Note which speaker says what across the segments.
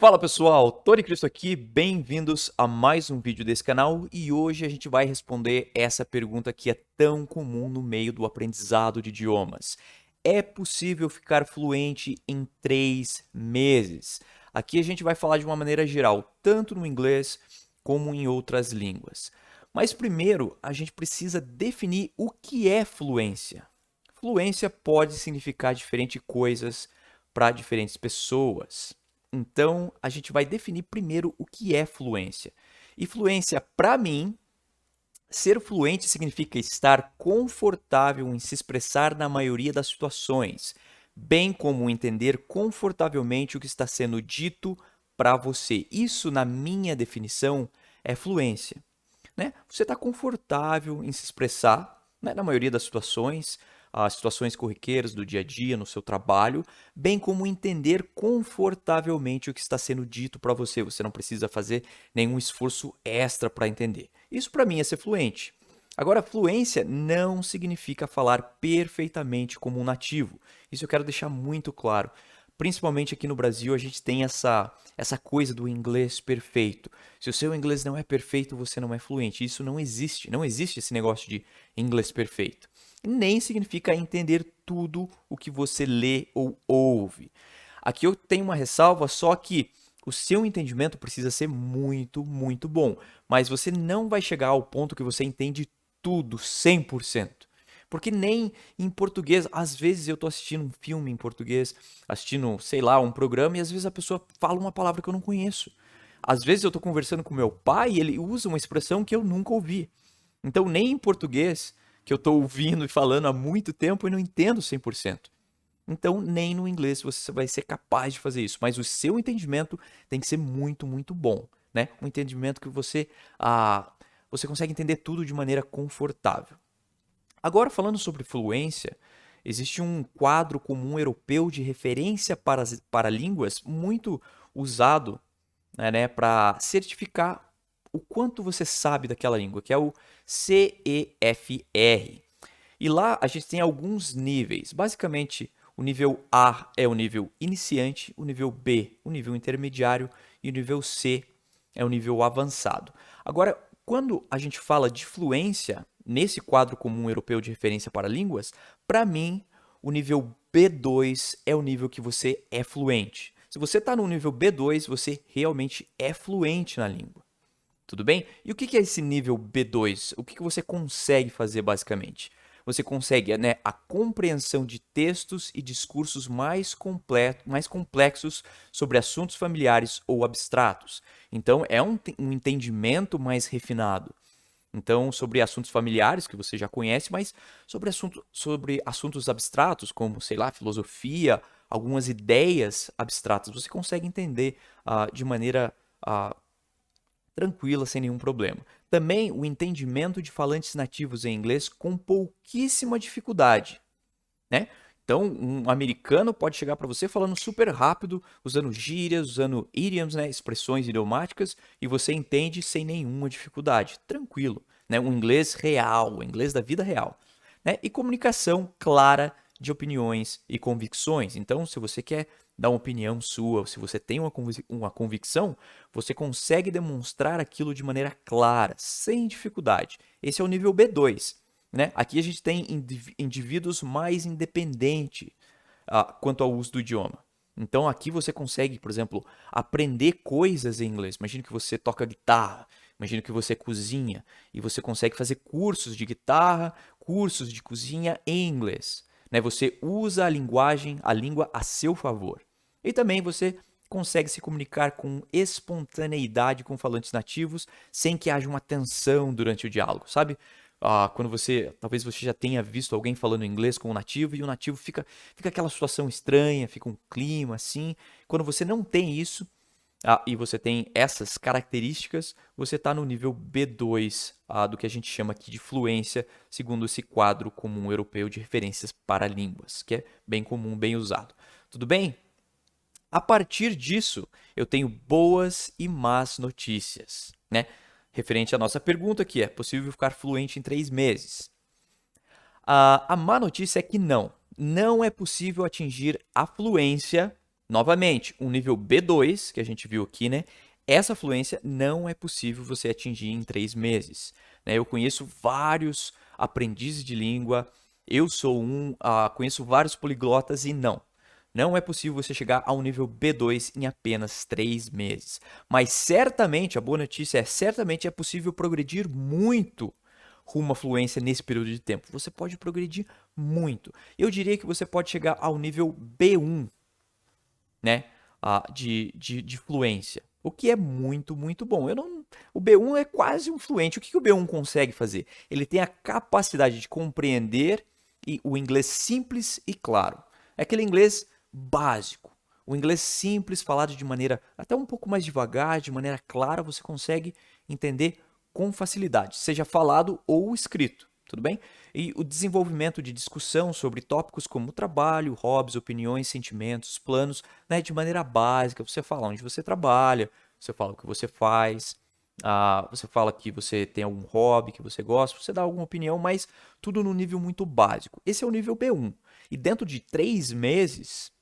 Speaker 1: Fala pessoal, Tony Cristo aqui, bem-vindos a mais um vídeo desse canal e hoje a gente vai responder essa pergunta que é tão comum no meio do aprendizado de idiomas. É possível ficar fluente em 3 meses? Aqui a gente vai falar de uma maneira geral, tanto no inglês como em outras línguas. Mas primeiro a gente precisa definir o que é fluência. Fluência pode significar diferentes coisas para diferentes pessoas. Então, a gente vai definir primeiro o que é fluência. E fluência, para mim, ser fluente significa estar confortável em se expressar na maioria das situações, bem como entender confortavelmente o que está sendo dito para você. Isso, na minha definição, é fluência. Né? Você está confortável em se expressar, né, na maioria das situações, as situações corriqueiras do dia a dia, no seu trabalho, bem como entender confortavelmente o que está sendo dito para você. Você não precisa fazer nenhum esforço extra para entender. Isso para mim é ser fluente. Agora, fluência não significa falar perfeitamente como um nativo. Isso eu quero deixar muito claro. Principalmente aqui no Brasil, a gente tem essa coisa do inglês perfeito. Se o seu inglês não é perfeito, você não é fluente. Isso não existe. Não existe esse negócio de inglês perfeito. Nem significa entender tudo o que você lê ou ouve. Aqui eu tenho uma ressalva, só que o seu entendimento precisa ser muito, muito bom. Mas você não vai chegar ao ponto que você entende tudo 100%. Porque nem em português, às vezes eu estou assistindo um filme em português, assistindo, sei lá, um programa, e às vezes a pessoa fala uma palavra que eu não conheço. Às vezes eu estou conversando com meu pai e ele usa uma expressão que eu nunca ouvi. Então, nem em português, que eu estou ouvindo e falando há muito tempo, eu não entendo 100%. Então, nem no inglês você vai ser capaz de fazer isso. Mas o seu entendimento tem que ser muito, muito bom. Né? Um entendimento que você consegue entender tudo de maneira confortável. Agora, falando sobre fluência, existe um quadro comum europeu de referência para línguas muito usado, né, para certificar o quanto você sabe daquela língua, que é o CEFR. E lá a gente tem alguns níveis. Basicamente, o nível A é o nível iniciante, o nível B, o nível intermediário e o nível C é o nível avançado. Agora, quando a gente fala de fluência nesse quadro comum europeu de referência para línguas, para mim, o nível B2 é o nível que você é fluente. Se você está no nível B2, você realmente é fluente na língua. Tudo bem? E o que é esse nível B2? O que você consegue fazer basicamente? Você consegue, né, a compreensão de textos e discursos mais complexos sobre assuntos familiares ou abstratos. Então, é um entendimento mais refinado. Então, sobre assuntos familiares, que você já conhece, mas sobre assuntos abstratos, como, sei lá, filosofia, algumas ideias abstratas, você consegue entender de maneira tranquila, sem nenhum problema. Também o entendimento de falantes nativos em inglês com pouquíssima dificuldade, né? Então, um americano pode chegar para você falando super rápido, usando gírias, usando idioms, né, expressões idiomáticas, e você entende sem nenhuma dificuldade, tranquilo, né? Um inglês real, o inglês da vida real, né? E comunicação clara de opiniões e convicções. Então, se você quer dar uma opinião sua, se você tem uma convicção, você consegue demonstrar aquilo de maneira clara, sem dificuldade. Esse é o nível B2. Né? Aqui a gente tem indivíduos mais independentes quanto ao uso do idioma. Então aqui você consegue, por exemplo, aprender coisas em inglês. Imagina que você toca guitarra, imagina que você cozinha e você consegue fazer cursos de guitarra, cursos de cozinha em inglês. Né? Você usa a linguagem, a língua a seu favor. E também você consegue se comunicar com espontaneidade com falantes nativos sem que haja uma tensão durante o diálogo, sabe? Quando talvez você já tenha visto alguém falando inglês com o nativo e o nativo fica aquela situação estranha, fica um clima assim. Quando você não tem isso, e você tem essas características, você está no nível B2, do que a gente chama aqui de fluência, segundo esse quadro comum europeu de referências para línguas, que é bem comum, bem usado. Tudo bem? A partir disso, eu tenho boas e más notícias, né? Referente à nossa pergunta, que é possível ficar fluente em 3 meses. A má notícia é que não é possível atingir a fluência Novamente, um nível B2, que a gente viu aqui, né? Essa fluência não é possível você atingir em 3 meses, né? Eu conheço vários aprendizes de língua, eu sou conheço vários poliglotas e não é possível você chegar ao nível B2 em apenas 3 meses. Mas certamente, a boa notícia certamente é possível progredir muito rumo à fluência nesse período de tempo. Você pode progredir muito. Eu diria que você pode chegar ao nível B1, né, de fluência, o que é muito, muito bom. O B1 é quase um fluente. O que o B1 consegue fazer? Ele tem a capacidade de compreender o inglês simples e claro. É aquele inglês básico. O inglês simples, falado de maneira até um pouco mais devagar, de maneira clara, você consegue entender com facilidade, seja falado ou escrito. Tudo bem? E o desenvolvimento de discussão sobre tópicos como trabalho, hobbies, opiniões, sentimentos, planos, né, de maneira básica. Você fala onde você trabalha, você fala o que você faz, você fala que você tem algum hobby que você gosta, você dá alguma opinião, mas tudo no nível muito básico. Esse é o nível B1. E dentro de 3 meses,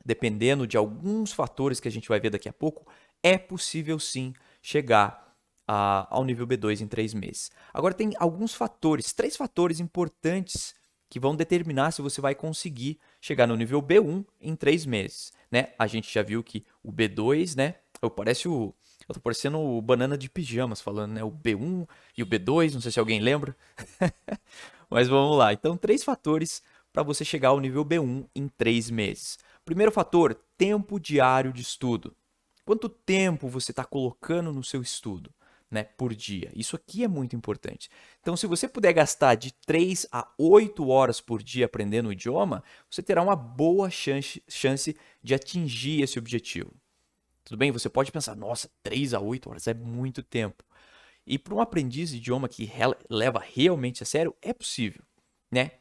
Speaker 1: dependendo de alguns fatores que a gente vai ver daqui a pouco, é possível sim chegar ao nível B2 em 3 meses. Agora tem alguns fatores, 3 fatores importantes que vão determinar se você vai conseguir chegar no nível B1 em 3 meses, né? A gente já viu que o B2, né? Eu tô parecendo o banana de pijamas falando, né? O B1 e o B2, não sei se alguém lembra. Mas vamos lá. Então, 3 fatores para você chegar ao nível B1 em 3 meses. Primeiro fator, tempo diário de estudo. Quanto tempo você está colocando no seu estudo, né, por dia? Isso aqui é muito importante. Então, se você puder gastar de 3 a 8 horas por dia aprendendo o idioma, você terá uma boa chance de atingir esse objetivo. Tudo bem? Você pode pensar, nossa, 3 a 8 horas é muito tempo. E para um aprendiz de idioma que leva realmente a sério, é possível, né?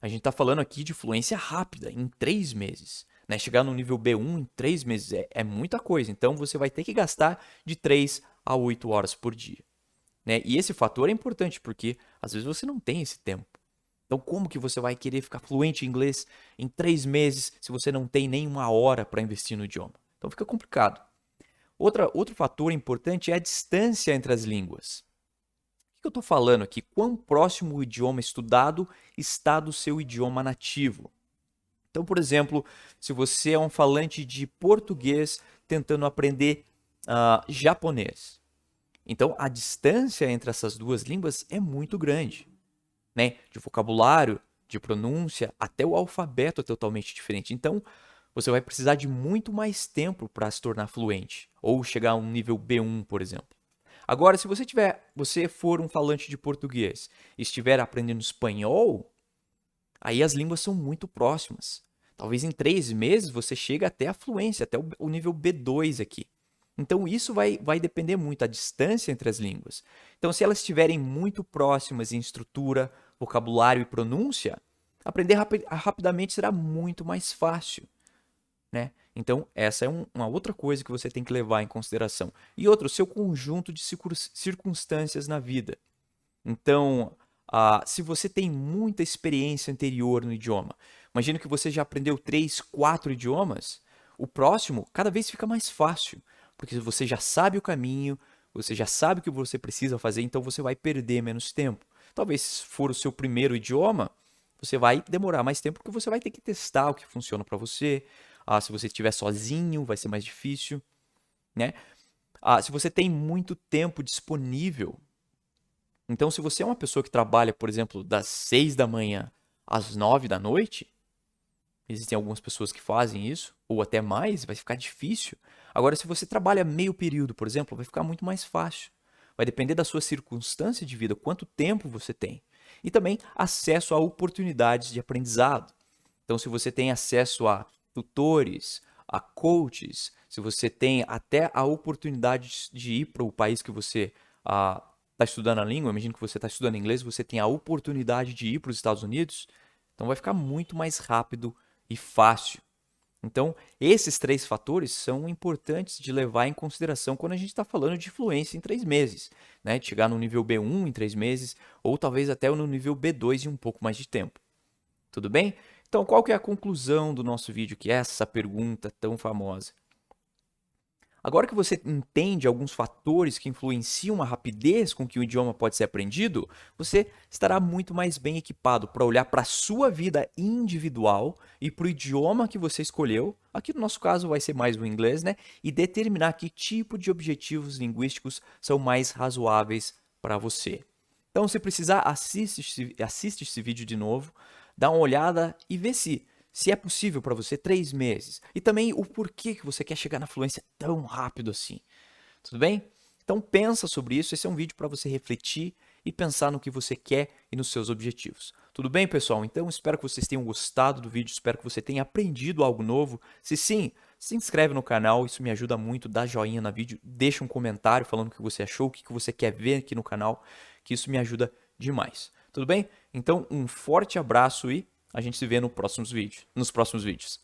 Speaker 1: A gente está falando aqui de fluência rápida, em 3 meses. Né? Chegar no nível B1 em 3 meses é muita coisa. Então, você vai ter que gastar de 3 a 8 horas por dia. Né? E esse fator é importante, porque às vezes você não tem esse tempo. Então, como que você vai querer ficar fluente em inglês em 3 meses se você não tem nem uma hora para investir no idioma? Então, fica complicado. Outro fator importante é a distância entre as línguas. O que eu estou falando aqui? Quão próximo o idioma estudado está do seu idioma nativo? Então, por exemplo, se você é um falante de português tentando aprender japonês, então a distância entre essas duas línguas é muito grande, né? De vocabulário, de pronúncia, até o alfabeto é totalmente diferente. Então, você vai precisar de muito mais tempo para se tornar fluente, ou chegar a um nível B1, por exemplo. Agora, se você for um falante de português e estiver aprendendo espanhol, aí as línguas são muito próximas. Talvez em 3 meses você chegue até a fluência, até o nível B2 aqui. Então isso vai depender muito da distância entre as línguas. Então se elas estiverem muito próximas em estrutura, vocabulário e pronúncia, aprender rapidamente será muito mais fácil, né? Então essa é uma outra coisa que você tem que levar em consideração. E outro, o seu conjunto de circunstâncias na vida. Então, se você tem muita experiência anterior no idioma, imagina que você já aprendeu 3, 4 idiomas, o próximo cada vez fica mais fácil, porque você já sabe o caminho, você já sabe o que você precisa fazer, então você vai perder menos tempo. Talvez se for o seu primeiro idioma, você vai demorar mais tempo porque você vai ter que testar o que funciona para você. Se você estiver sozinho, vai ser mais difícil, né? Se você tem muito tempo disponível, então, se você é uma pessoa que trabalha, por exemplo, das 6 da manhã às 9 da noite, existem algumas pessoas que fazem isso, ou até mais, vai ficar difícil. Agora, se você trabalha meio período, por exemplo, vai ficar muito mais fácil. Vai depender da sua circunstância de vida, quanto tempo você tem. E também acesso a oportunidades de aprendizado. Então, se você tem acesso a tutores, a coaches, se você tem até a oportunidade de ir para o país que você está estudando a língua, imagino que você está estudando inglês, você tem a oportunidade de ir para os Estados Unidos, então vai ficar muito mais rápido e fácil. Então, esses 3 fatores são importantes de levar em consideração quando a gente está falando de fluência em 3 meses, né? De chegar no nível B1 em 3 meses, ou talvez até no nível B2 em um pouco mais de tempo. Tudo bem? Então, qual que é a conclusão do nosso vídeo, que é essa pergunta tão famosa? Agora que você entende alguns fatores que influenciam a rapidez com que o idioma pode ser aprendido, você estará muito mais bem equipado para olhar para a sua vida individual e para o idioma que você escolheu, aqui no nosso caso vai ser mais o inglês, né? E determinar que tipo de objetivos linguísticos são mais razoáveis para você. Então, se precisar, assiste esse vídeo de novo, dá uma olhada e vê se é possível para você 3 meses. E também o porquê que você quer chegar na fluência tão rápido assim. Tudo bem? Então pensa sobre isso. Esse é um vídeo para você refletir e pensar no que você quer e nos seus objetivos. Tudo bem, pessoal? Então espero que vocês tenham gostado do vídeo, espero que você tenha aprendido algo novo. Se sim, se inscreve no canal, isso me ajuda muito, dá joinha no vídeo, deixa um comentário falando o que você achou, o que você quer ver aqui no canal, que isso me ajuda demais. Tudo bem? Então um forte abraço e a gente se vê nos próximos vídeos.